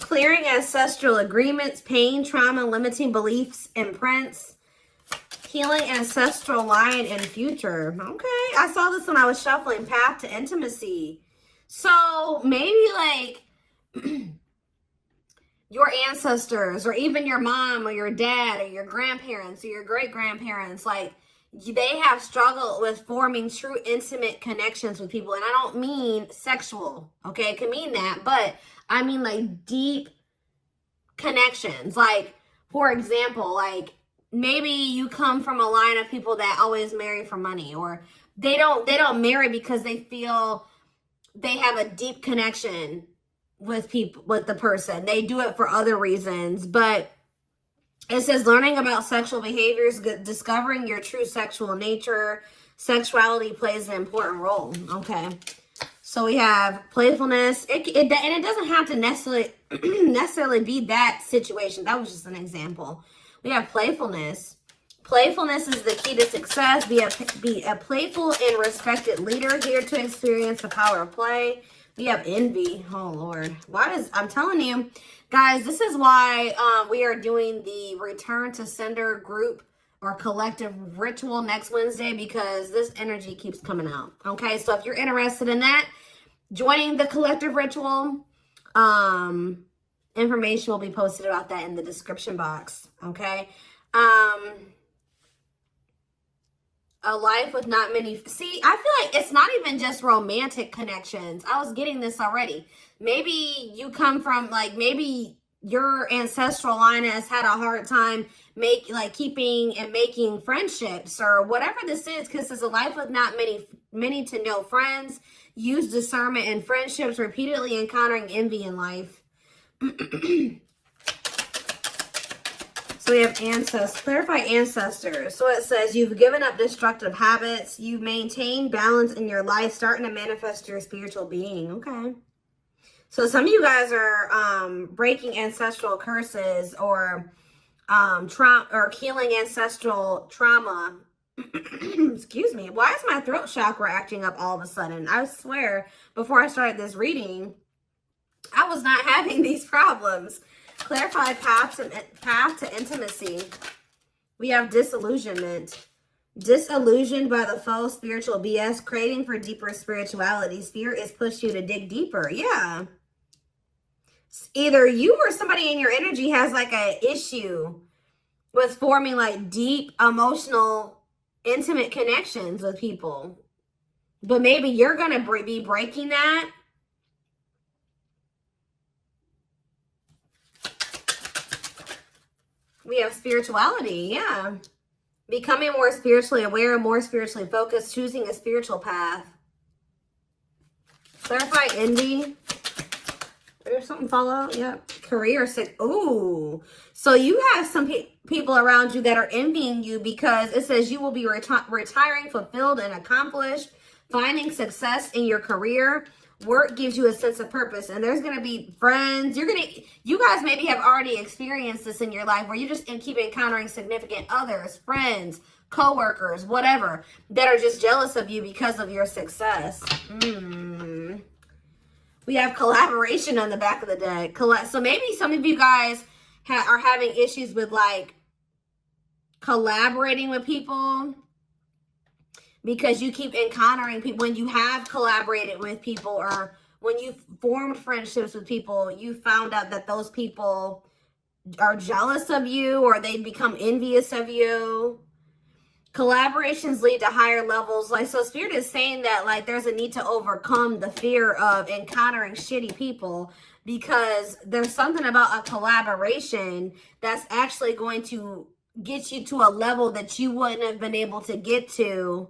Clearing ancestral agreements, pain, trauma, limiting beliefs, imprints. Healing ancestral line and future. Okay, I saw this when I was shuffling. Path to intimacy. So maybe like your ancestors, or even your mom or your dad or your grandparents or your great-grandparents, like they have struggled with forming true intimate connections with people. And I don't mean sexual, okay? It can mean that, but I mean like deep connections. Like, for example, like maybe you come from a line of people that always marry for money, or they don't marry because they feel they have a deep connection with people, with the person. They do it for other reasons. But it says learning about sexual behaviors, discovering your true sexual nature. Sexuality plays an important role. Okay, so we have playfulness. And it doesn't have to necessarily be that situation. That was just an example. We have playfulness. Playfulness is the key to success. Be a playful and respected leader, here to experience the power of play. We have envy. Oh, Lord. I'm telling you, guys, this is why we are doing the Return to Sender group or collective ritual next Wednesday, because this energy keeps coming out. Okay, so if you're interested in that, joining the collective ritual, information will be posted about that in the description box. Okay. A life with not many. See, I feel like it's not even just romantic connections. I was getting this already. Maybe you come from, like, maybe your ancestral line has had a hard time keeping and making friendships, or whatever this is, because it's a life with not many to no friends. Use discernment in friendships, repeatedly encountering envy in life. So we have ancestors. Clarify ancestors. So it says you've given up destructive habits. You maintain balance in your life, starting to manifest your spiritual being. Okay. So some of you guys are breaking ancestral curses, or trauma, or healing ancestral trauma. Excuse me. Why is my throat chakra acting up all of a sudden? I swear, before I started this reading, I was not having these problems. Clarify path to intimacy. We have disillusionment. Disillusioned by the faux spiritual BS, craving for deeper spirituality. Spirit has pushed you to dig deeper. Yeah. Either you or somebody in your energy has like a issue with forming like deep emotional, intimate connections with people. But maybe you're going to be breaking that. We have spirituality, yeah. Becoming more spiritually aware, more spiritually focused, choosing a spiritual path. Clarify envy. There's something follow. Yep. Career. Ooh. So you have some people around you that are envying you, because it says you will be retiring fulfilled and accomplished, finding success in your career. Work gives you a sense of purpose, and there's going to be friends. You guys maybe have already experienced this in your life, where you just keep encountering significant others, friends, co-workers, whatever, that are just jealous of you because of your success. We have collaboration on the back of the deck. So maybe some of you guys are having issues with like collaborating with people, because you keep encountering people. When you have collaborated with people, or when you've formed friendships with people, you found out that those people are jealous of you, or they become envious of you. Collaborations lead to higher levels. Like, so Spirit is saying that like there's a need to overcome the fear of encountering shitty people, because there's something about a collaboration that's actually going to get you to a level that you wouldn't have been able to get to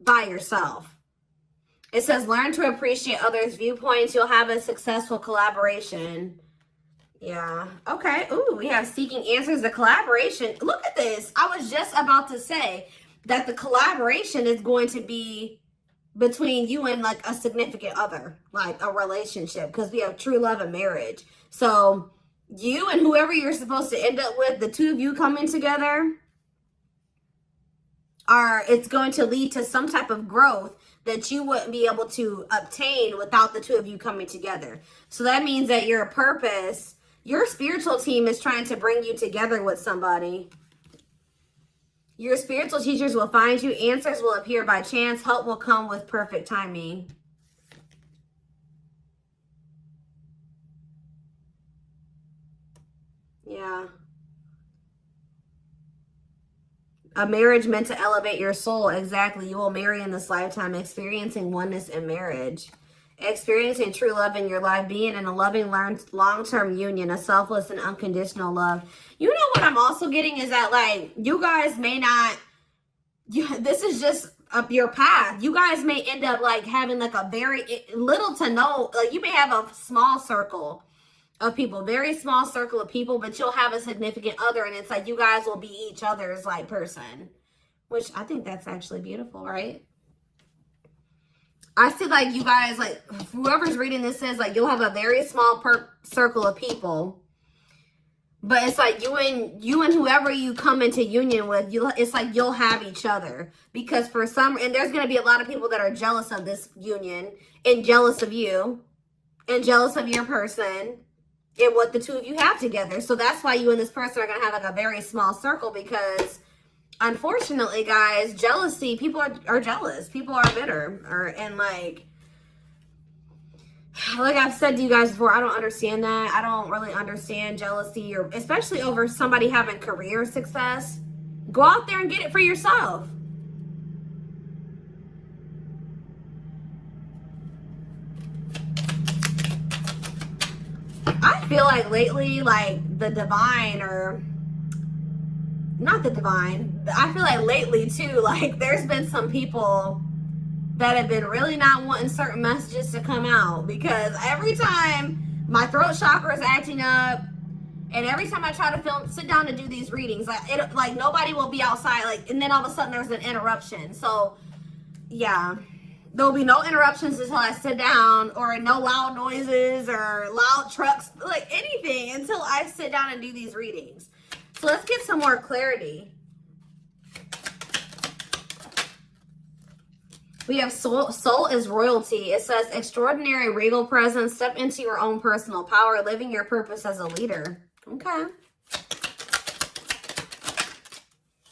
by yourself. It says learn to appreciate others' viewpoints. You'll have a successful collaboration. Yeah. Okay. Ooh, we have seeking answers. The collaboration. Look at this. I was just about to say that the collaboration is going to be between you and like a significant other, like a relationship, because we have true love and marriage. So you and whoever you're supposed to end up with, the two of you coming together. it's going to lead to some type of growth that you wouldn't be able to obtain without the two of you coming together. So that means that your purpose, your spiritual team is trying to bring you together with somebody. Your spiritual teachers will find you. Answers will appear by chance. Help will come with perfect timing. Yeah. A marriage meant to elevate your soul. Exactly. You will marry in this lifetime, experiencing oneness in marriage. Experiencing true love in your life, being in a loving, long-term union, a selfless and unconditional love. You know what I'm also getting is that, like, you guys may not, this is just up your path. You guys may end up, like, having, like, a very little to no, like, you may have a small circle of people, very small circle of people, but you'll have a significant other, and it's like you guys will be each other's, like, person, which I think that's actually beautiful, right? I see, like, you guys, like, whoever's reading this says, like, you'll have a very small circle of people, but it's like you and whoever you come into union with, it's like you'll have each other, because for some, and there's going to be a lot of people that are jealous of this union, and jealous of you, and jealous of your person, and what the two of you have together. So that's why you and this person are going to have, like, a very small circle, because unfortunately, guys, jealousy, people are jealous. People are bitter. And, like I've said to you guys before, I don't understand that. I don't really understand jealousy, or especially over somebody having career success. Go out there and get it for yourself. I feel like lately, like, the divine, or not the divine, but I feel like lately too, like, there's been some people that have been really not wanting certain messages to come out, because every time my throat chakra is acting up, and every time I try to sit down to do these readings, like nobody will be outside, like, and then all of a sudden there's an interruption. So yeah, there'll be no interruptions until I sit down, or no loud noises or loud trucks, like anything, until I sit down and do these readings. So let's get some more clarity. We have soul is royalty. It says extraordinary regal presence. Step into your own personal power, living your purpose as a leader. Okay.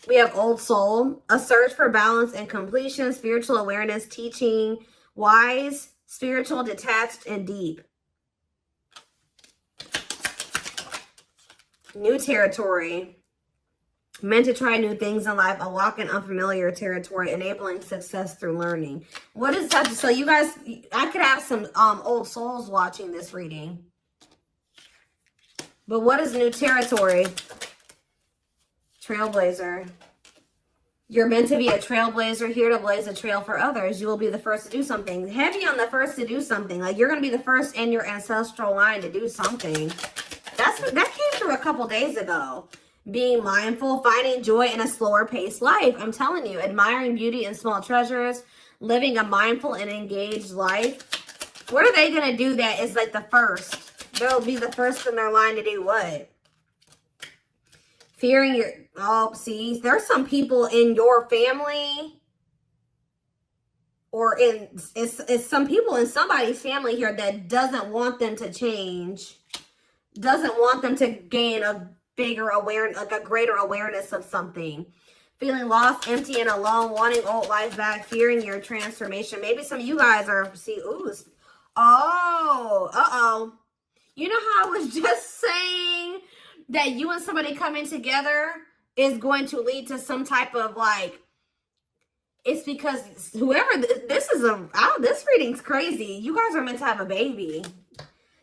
We have old soul, a search for balance and completion, spiritual awareness, teaching, wise, spiritual, detached, and deep. New territory, meant to try new things in life, a walk in unfamiliar territory, enabling success through learning. What is that? So you guys, I could have some old souls watching this reading. But what is new territory? Trailblazer. You're meant to be a trailblazer, here to blaze a trail for others. You will be the first to do something. Heavy on the first to do something. Like, you're going to be the first in your ancestral line to do something. That came through a couple days ago. Being mindful, finding joy in a slower paced life. I'm telling you, admiring beauty in small treasures, living a mindful and engaged life. What are they going to do that is, like, the first? They'll be the first in their line to do what? Fearing your, oh, see, there's some people in your family, or it's some people in somebody's family here that doesn't want them to change, doesn't want them to gain a bigger awareness, like a greater awareness of something. Feeling lost, empty, and alone, wanting old life back, fearing your transformation. Maybe some of you guys are, see, ooh, oh, you know how I was just saying that you and somebody coming together is going to lead to some type of, like, it's because whoever, this reading's crazy. You guys are meant to have a baby.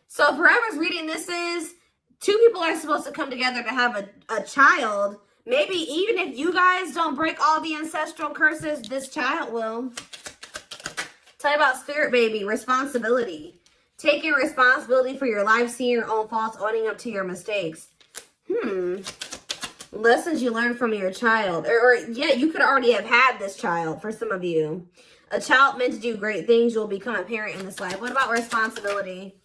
So whoever's reading this is, two people are supposed to come together to have a child. Maybe even if you guys don't break all the ancestral curses, this child will. Tell you about spirit baby, responsibility. Taking responsibility for your life, seeing your own faults, owning up to your mistakes. Lessons you learned from your child. Or yeah, you could already have had this child for some of you. A child meant to do great things. You'll become a parent in this life. What about responsibility?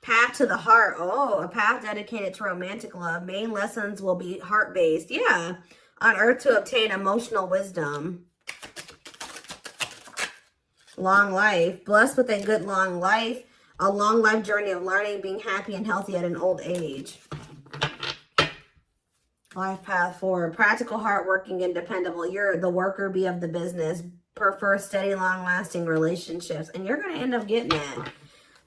Path to the heart. Oh, a path dedicated to romantic love. Main lessons will be heart-based. Yeah. On earth to obtain emotional wisdom. Long life. Blessed with a good long life. A long life journey of learning, being happy and healthy at an old age. Life path forward. Practical, hardworking, and dependable. You're the worker bee of the business. Prefer steady, long-lasting relationships. And you're going to end up getting that.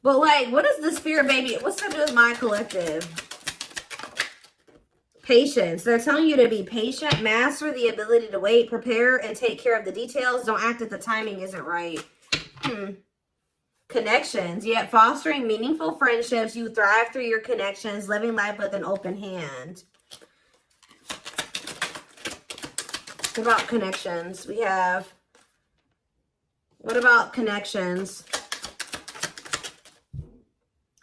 But, like, what is the spirit baby? What's that do with my collective? Patience. They're telling you to be patient. Master the ability to wait. Prepare and take care of the details. Don't act if the timing isn't right. Connections. Yet fostering meaningful friendships. You thrive through your connections. Living life with an open hand. What about connections? We have, what about connections?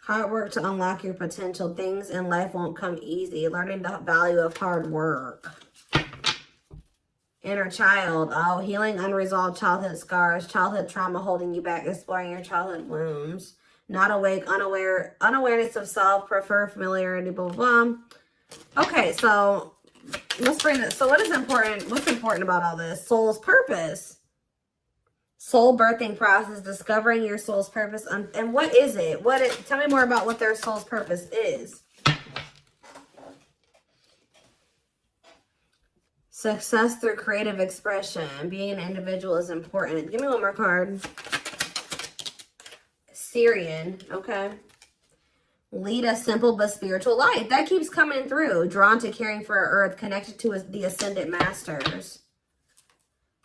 Hard work to unlock your potential. Things in life won't come easy. Learning the value of hard work. Inner child. Oh, healing unresolved childhood scars. Childhood trauma holding you back. Exploring your childhood wounds. Not awake. Unaware. Unawareness of self. Prefer familiarity. Blah, blah, blah. Okay, so let's bring this. So what is important? What's important about all this? Soul's purpose. Soul birthing process. Discovering your soul's purpose. And what is it? Tell me more about what their soul's purpose is. Success through creative expression. Being an individual is important. Give me one more card. Syrian. Okay. Lead a simple but spiritual life. That keeps coming through. Drawn to caring for our earth. Connected to the ascended masters.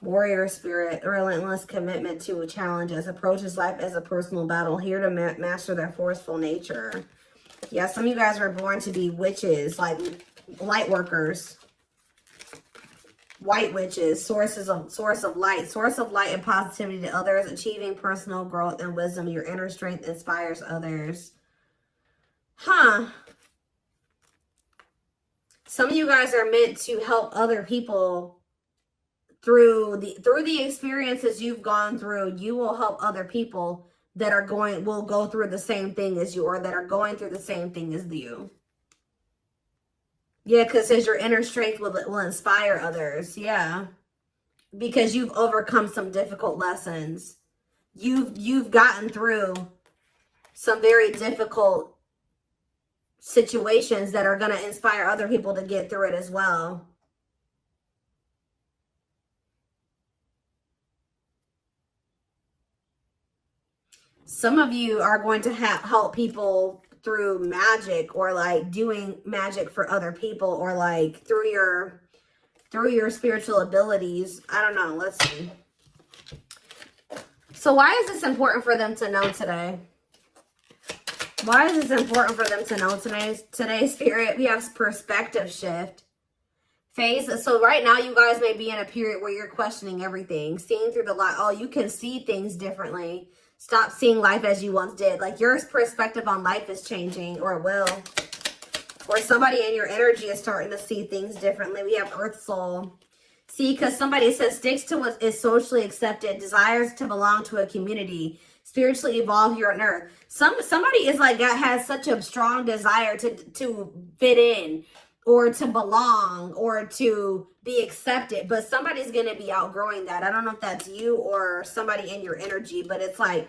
Warrior spirit. Relentless commitment to challenges. Approaches life as a personal battle. Here to master their forceful nature. Yeah, some of you guys were born to be witches. Like light workers. White witches. Source of light. Source of light and positivity to others. Achieving personal growth and wisdom. Your inner strength inspires others. Huh. Some of you guys are meant to help other people through the experiences you've gone through. You will help other people that will go through the same thing as you, or that are going through the same thing as you. Yeah, because it says your inner strength will inspire others. Yeah. Because you've overcome some difficult lessons. You've gotten through some very difficult situations that are going to inspire other people to get through it as well. Some of you are going to help people through magic, or like doing magic for other people, or like through your spiritual abilities. I don't know. Let's see. So why is this important for them to know today? Why is this important for them to know today, Spirit? We have perspective shift. Phase. So right now you guys may be in a period where you're questioning everything. Seeing through the light. Oh, you can see things differently. Stop seeing life as you once did. Like your perspective on life is changing, or will. Or somebody in your energy is starting to see things differently. We have Earth Soul. See, because somebody says sticks to what is socially accepted, desires to belong to a community, spiritually evolve here on Earth. Somebody is like has such a strong desire to fit in, or to belong, or to be accepted, but somebody's going to be outgrowing that. I don't know if that's you or somebody in your energy, but it's like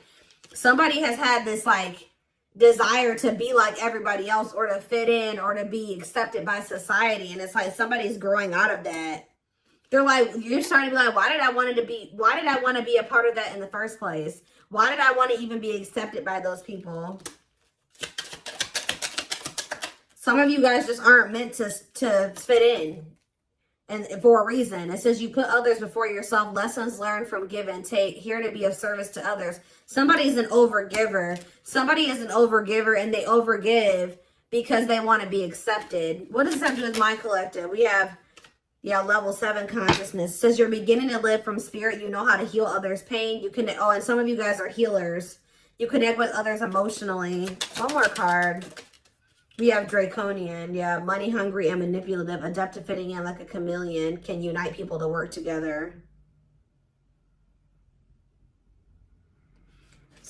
somebody has had this like desire to be like everybody else, or to fit in, or to be accepted by society, and it's like somebody's growing out of that. They're like, you're starting to be like, why did I want to be a part of that in the first place? Why did I want to even be accepted by those people? Some of you guys just aren't meant to fit in, and for a reason. It says you put others before yourself. Lessons learned from give and take. Here to be of service to others. Somebody's an overgiver. Somebody is an overgiver, and they overgive because they want to be accepted. What does this have to do with my collective? We have, yeah, level 7 consciousness. It says you're beginning to live from spirit. You know how to heal others' pain. You can. Oh, and some of you guys are healers. You connect with others emotionally. One more card. We have Draconian. Yeah, money hungry and manipulative, adept to fitting in like a chameleon, can unite people to work together.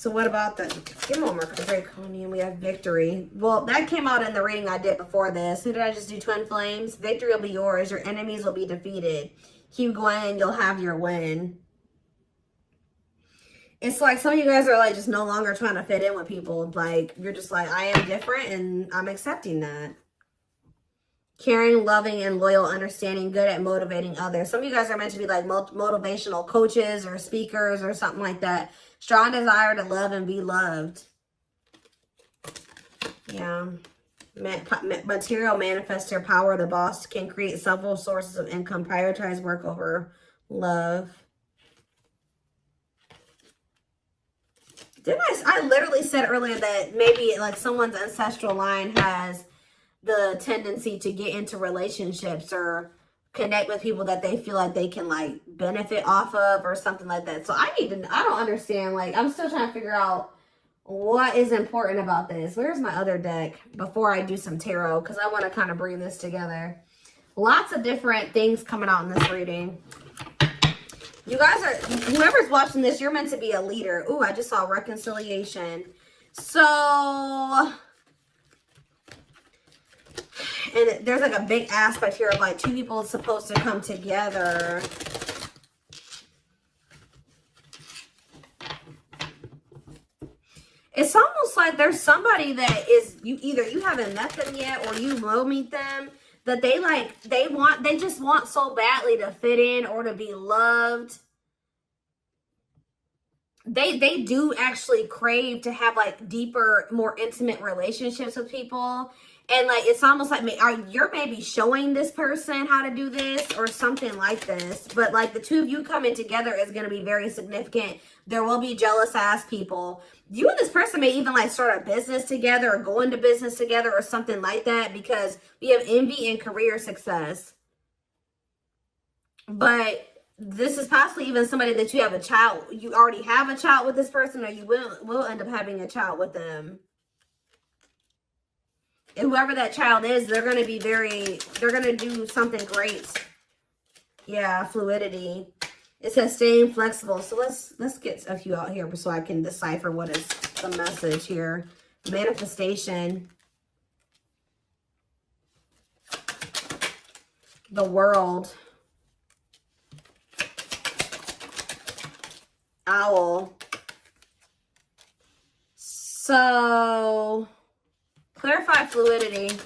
So what about the, give me one more draconian. We have victory. Well, that came out in the reading I did before this. Who did I just do? Twin flames. Victory will be yours. Your enemies will be defeated. Keep going. You'll have your win. It's like some of you guys are like just no longer trying to fit in with people. Like you're just like, I am different and I'm accepting that. Caring, loving, and loyal, understanding, good at motivating others. Some of you guys are meant to be like motivational coaches or speakers or something like that. Strong desire to love and be loved. Yeah. Material manifests your power. The boss can create several sources of income. Prioritize work over love. Didn't I literally said earlier that maybe like someone's ancestral line has the tendency to get into relationships or connect with people that they feel like they can like benefit off of or something like that. So I don't understand. Like I'm still trying to figure out what is important about this. Where's my other deck before I do some tarot? Because I want to kind of bring this together. Lots of different things coming out in this reading. You guys are, whoever's watching this, you're meant to be a leader. Ooh, I just saw reconciliation. So, and there's like a big aspect here of like two people supposed to come together. It's almost like there's somebody that is, either you haven't met them yet or you will meet them, that they just want so badly to fit in or to be loved. They do actually crave to have like deeper, more intimate relationships with people. And like, it's almost like you're maybe showing this person how to do this or something like this. But like the two of you coming together is going to be very significant. There will be jealous ass people. You and this person may even like start a business together or go into business together or something like that, because we have envy and career success. But this is possibly even somebody that you have a child. You already have a child with this person, or you will end up having a child with them. And whoever that child is, they're going to be they're going to do something great. Yeah, fluidity. It says staying flexible. So let's get a few out here so I can decipher what is the message here. Manifestation. The world. Owl. So clarify fluidity.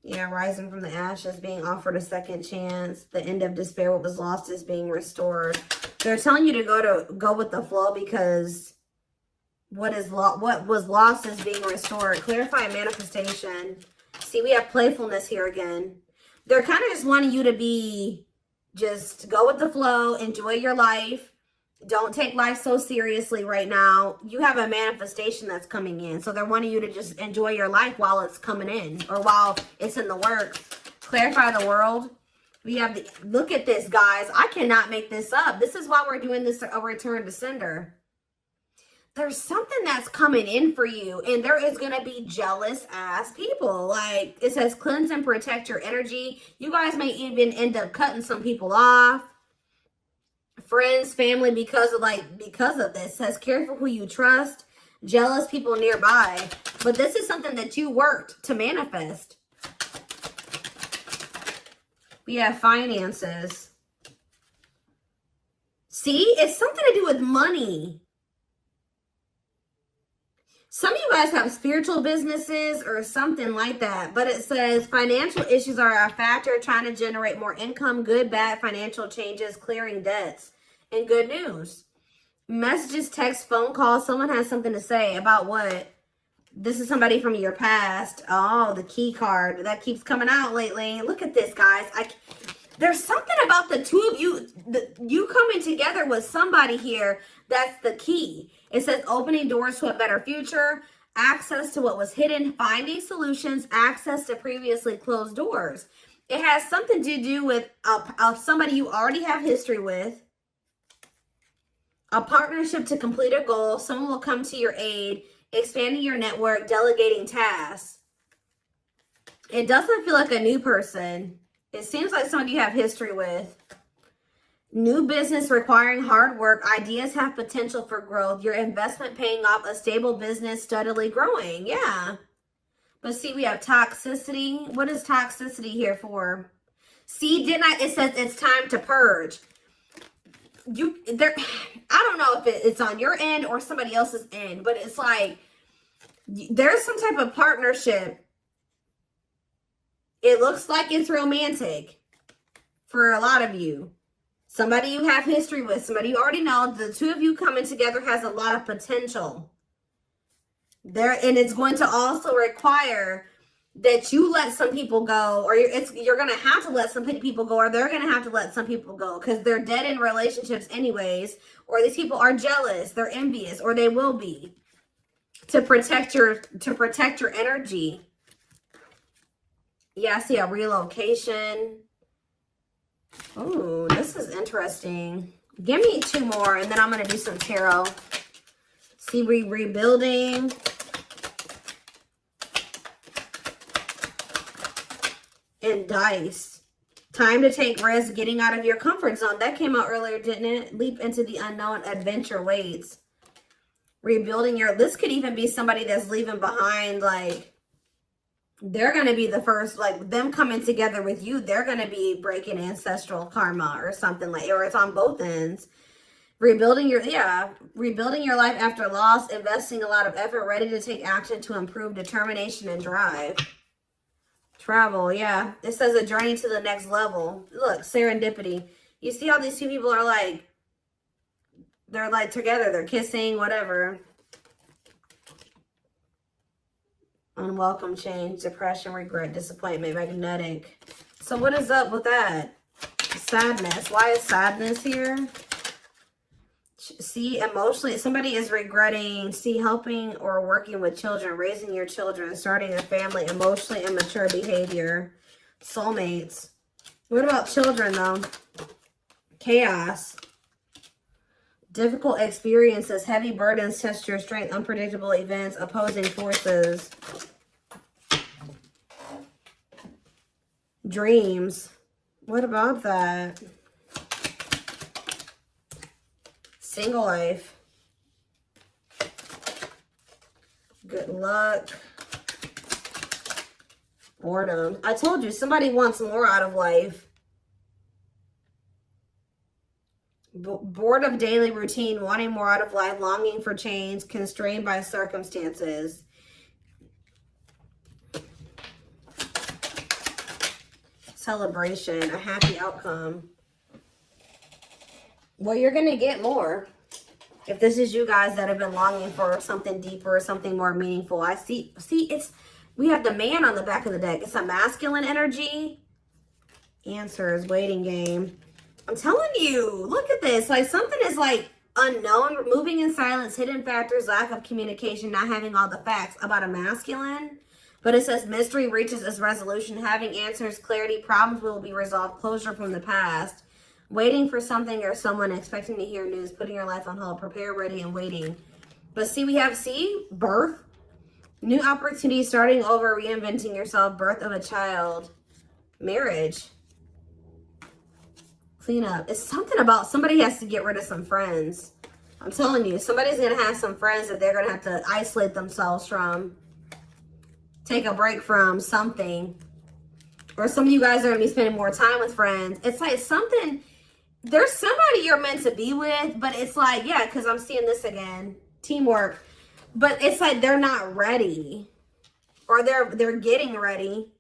Yeah, rising from the ashes, being offered a second chance. The end of despair, what was lost is being restored. They're telling you to go with the flow, because what was lost is being restored. Clarify manifestation. See, we have playfulness here again. They're kind of just wanting you to just go with the flow, enjoy your life. Don't take life so seriously right now. You have a manifestation that's coming in. So they're wanting you to just enjoy your life while it's coming in, or while it's in the works. Clarify the world. We have look at this, guys. I cannot make this up. This is why we're doing this, a return to sender. There's something that's coming in for you, and there is going to be jealous ass people. Like it says, cleanse and protect your energy. You guys may even end up cutting some people off. Friends, family, because of this. Says care for who you trust. Jealous people nearby. But this is something that you worked to manifest. We have finances. See, it's something to do with money. Some of you guys have spiritual businesses or something like that. But it says financial issues are a factor, trying to generate more income, good, bad financial changes, clearing debts, and good news. Messages, text, phone calls. Someone has something to say about what? This is somebody from your past. Oh, the key card. That keeps coming out lately. Look at this, guys. There's something about the two of you, you coming together with somebody here. That's the key. It says opening doors to a better future, access to what was hidden, finding solutions, access to previously closed doors. It has something to do with somebody you already have history with. A partnership to complete a goal. Someone will come to your aid, expanding your network, delegating tasks. It doesn't feel like a new person. It seems like somebody you have history with. New business requiring hard work. Ideas have potential for growth. Your investment paying off. A stable business steadily growing. Yeah. But see, we have toxicity. What is toxicity here for? See, it says it's time to purge. I don't know if it's on your end or somebody else's end, but it's like there's some type of partnership. It looks like it's romantic for a lot of you. Somebody you have history with, somebody you already know. The two of you coming together has a lot of potential there, and it's going to also require that you let some people go, or you're going to have to let some people go, or they're going to have to let some people go because they're dead in relationships anyways, or these people are jealous, they're envious, or they will be, to protect your energy. Yeah, I see a relocation. Oh, this is interesting. Give me 2 more, and then I'm going to do some tarot. See, rebuilding. And dice. Time to take risks, getting out of your comfort zone. That came out earlier, didn't it? Leap into the unknown, adventure waits. Rebuilding this could even be somebody that's leaving behind, like, they're going to be the first, like, them coming together with you, they're going to be breaking ancestral karma or something like, or it's on both ends. Rebuilding your life after loss, investing a lot of effort, ready to take action to improve, determination and drive. Travel, yeah. It says a journey to the next level. Look, serendipity. You see how these two people are like, they're like together, they're kissing, whatever. Unwelcome change, depression, regret, disappointment, magnetic. So what is up with that? Sadness. Why is sadness here? See, emotionally, somebody is regretting, see, helping or working with children, raising your children, starting a family, emotionally immature behavior, soulmates. What about children, though? Chaos. Difficult experiences, heavy burdens, test your strength, unpredictable events, opposing forces. Dreams. What about that? Single life. Good luck. Boredom. I told you, somebody wants more out of life. Bored of daily routine, wanting more out of life, longing for change, constrained by circumstances. Celebration, a happy outcome. Well, you're going to get more. If this is you guys that have been longing for something deeper, something more meaningful. I see, we have the man on the back of the deck. It's a masculine energy. Answers, waiting game. I'm telling you, look at this. Like something is like unknown, moving in silence, hidden factors, lack of communication, not having all the facts about a masculine. But it says mystery reaches its resolution, having answers, clarity, problems will be resolved, closure from the past. Waiting for something or someone, expecting to hear news, putting your life on hold, prepare, ready, and waiting. But see, we have, birth, new opportunity, starting over, reinventing yourself, birth of a child, marriage, clean up. It's something about somebody has to get rid of some friends. I'm telling you, somebody's going to have some friends that they're going to have to isolate themselves from, take a break from something. Or some of you guys are going to be spending more time with friends. It's like something... There's somebody you're meant to be with, but it's like, yeah, because I'm seeing this again. Teamwork. But it's like they're not ready. Or they're getting ready.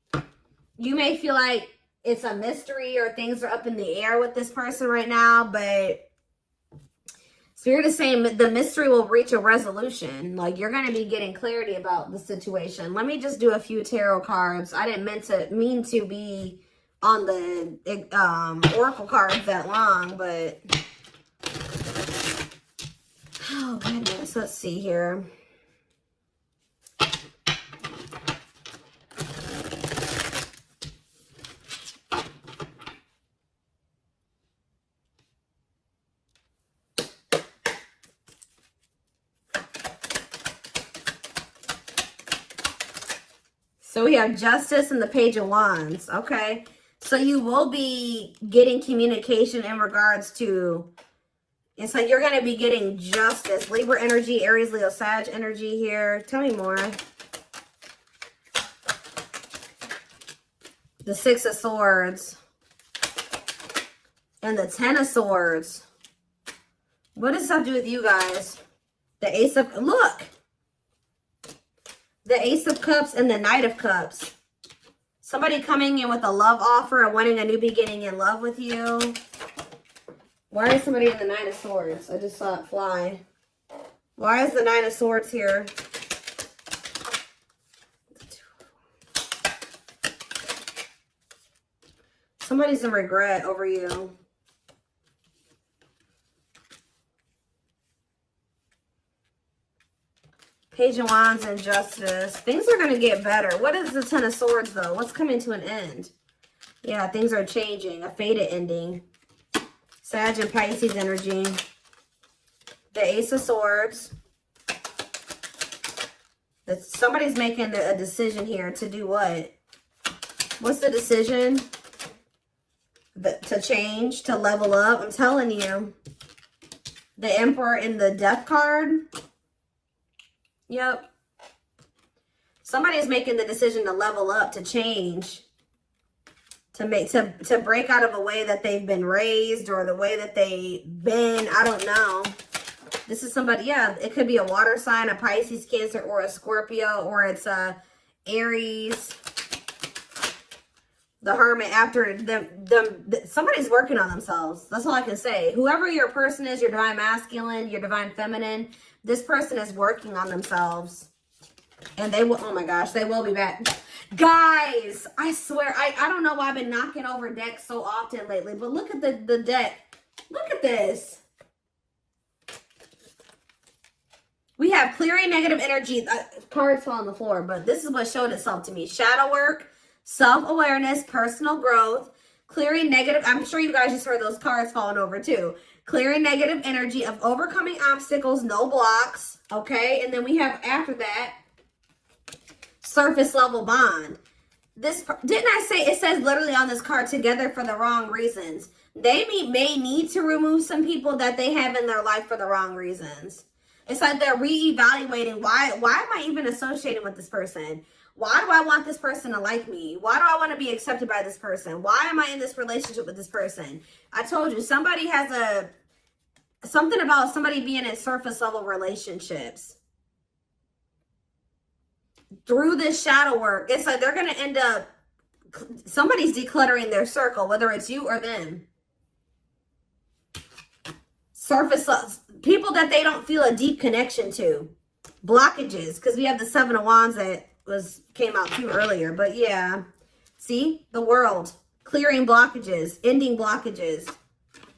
You may feel like it's a mystery or things are up in the air with this person right now, but Spirit is saying the mystery will reach a resolution. Like you're going to be getting clarity about the situation. Let me just do a few tarot cards. I didn't mean to be on the oracle cards that long, but oh goodness, let's see here. So we have Justice and the Page of Wands. Okay. So you will be getting communication in regards to, it's like you're going to be getting justice. Libra energy, Aries, Leo, Sag energy here. Tell me more. The Six of Swords. And the Ten of Swords. What does this have to do with you guys? The Ace of, look. The Ace of Cups and the Knight of Cups. Somebody coming in with a love offer and wanting a new beginning in love with you. Why is somebody in the Nine of Swords? I just saw it fly. Why is the Nine of Swords here? Somebody's in regret over you. Page of Wands and Justice. Things are going to get better. What is the Ten of Swords, though? What's coming to an end? Yeah, things are changing. A faded ending. Sag and Pisces energy. The Ace of Swords. Somebody's making a decision here to do what? What's the decision? To change, to level up. I'm telling you. The Emperor in the Death card. Yep. Somebody is making the decision to level up, to change, to break out of a way that they've been raised or the way that they've been. I don't know. This is somebody, yeah, it could be a water sign, a Pisces, Cancer, or a Scorpio, or it's a Aries. The Hermit, after somebody's working on themselves. That's all I can say. Whoever your person is, your divine masculine, your divine feminine, this person is working on themselves. And they will, oh my gosh, they will be back. Guys, I swear, I don't know why I've been knocking over decks so often lately, but look at the deck. Look at this. We have clearing negative energy. Cards fall on the floor, but this is what showed itself to me. Shadow work, self-awareness, personal growth, clearing negative. I'm sure you guys just heard those cards falling over too. Clearing negative energy of overcoming obstacles, no blocks. Okay, and then we have after that, surface level bond. This, didn't I say, it says literally on this card, together for the wrong reasons. They may need to remove some people that they have in their life for the wrong reasons. It's like they're reevaluating, why am I even associating with this person? Why do I want this person to like me? Why do I want to be accepted by this person? Why am I in this relationship with this person? I told you, somebody has something about somebody being in surface level relationships. Through this shadow work, it's like they're going to end up, somebody's decluttering their circle, whether it's you or them. Surface, people that they don't feel a deep connection to. Blockages, because we have the Seven of Wands that came out too earlier. But yeah, see, the World, clearing blockages, ending blockages.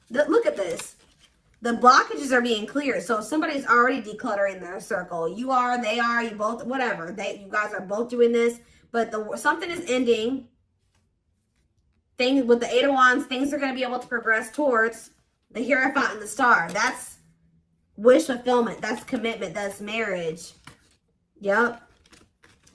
Look at this. The blockages are being cleared. So if somebody's already decluttering their circle, you are, they are, you both, whatever. You guys are both doing this, but something is ending. Things with the Eight of Wands, things are going to be able to progress towards the Hierophant and the Star. That's wish fulfillment. That's commitment. That's marriage. Yep.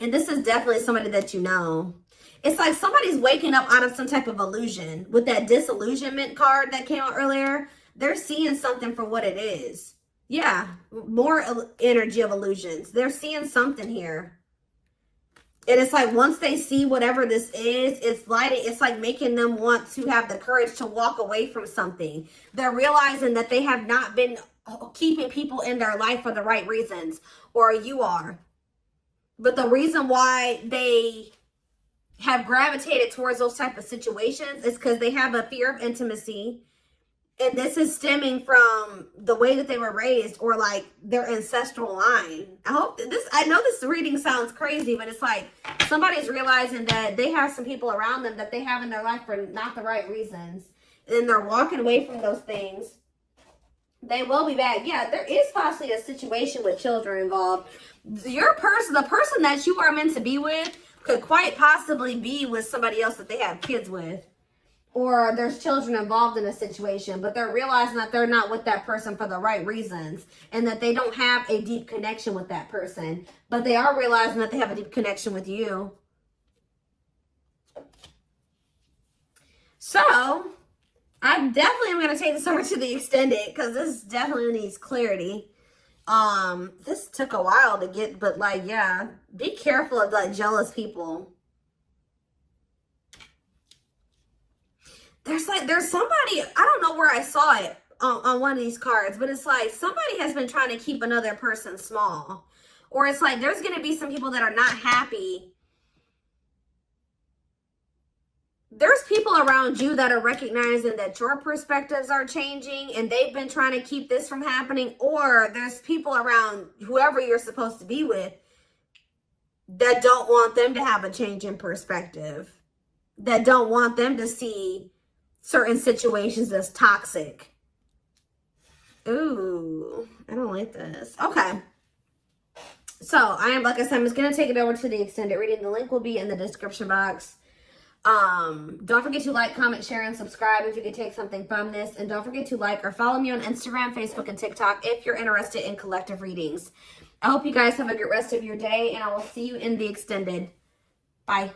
And this is definitely somebody that you know. It's like somebody's waking up out of some type of illusion. With that disillusionment card that came out earlier, they're seeing something for what it is. Yeah, more energy of illusions. They're seeing something here. And it's like once they see whatever this is, it's like making them want to have the courage to walk away from something. They're realizing that they have not been keeping people in their life for the right reasons, or you are. But the reason why they have gravitated towards those type of situations is because they have a fear of intimacy. And this is stemming from the way that they were raised, or like their ancestral line. I know this reading sounds crazy, but it's like somebody's realizing that they have some people around them that they have in their life for not the right reasons. And they're walking away from those things. They will be back. Yeah, there is possibly a situation with children involved. The person that you are meant to be with could quite possibly be with somebody else that they have kids with. Or there's children involved in a situation, but they're realizing that they're not with that person for the right reasons, and that they don't have a deep connection with that person, but they are realizing that they have a deep connection with you. So I definitely am going to take this over to the extended because this definitely needs clarity. This took a while to get, but like, yeah, be careful of like jealous people. There's somebody, I don't know where I saw it on one of these cards, but it's like somebody has been trying to keep another person small. Or it's like there's going to be some people that are not happy. There's people around you that are recognizing that your perspectives are changing and they've been trying to keep this from happening. Or there's people around whoever you're supposed to be with that don't want them to have a change in perspective, that don't want them to see certain situations as toxic. Ooh, I don't like this. Okay. So I am, like I said, I'm just going to take it over to the extended reading. The link will be in the description box. Don't forget to like, comment, share, and subscribe if you could take something from this. And don't forget to like or follow me on Instagram, Facebook, and TikTok if you're interested in collective readings. I hope you guys have a good rest of your day, and I will see you in the extended. Bye.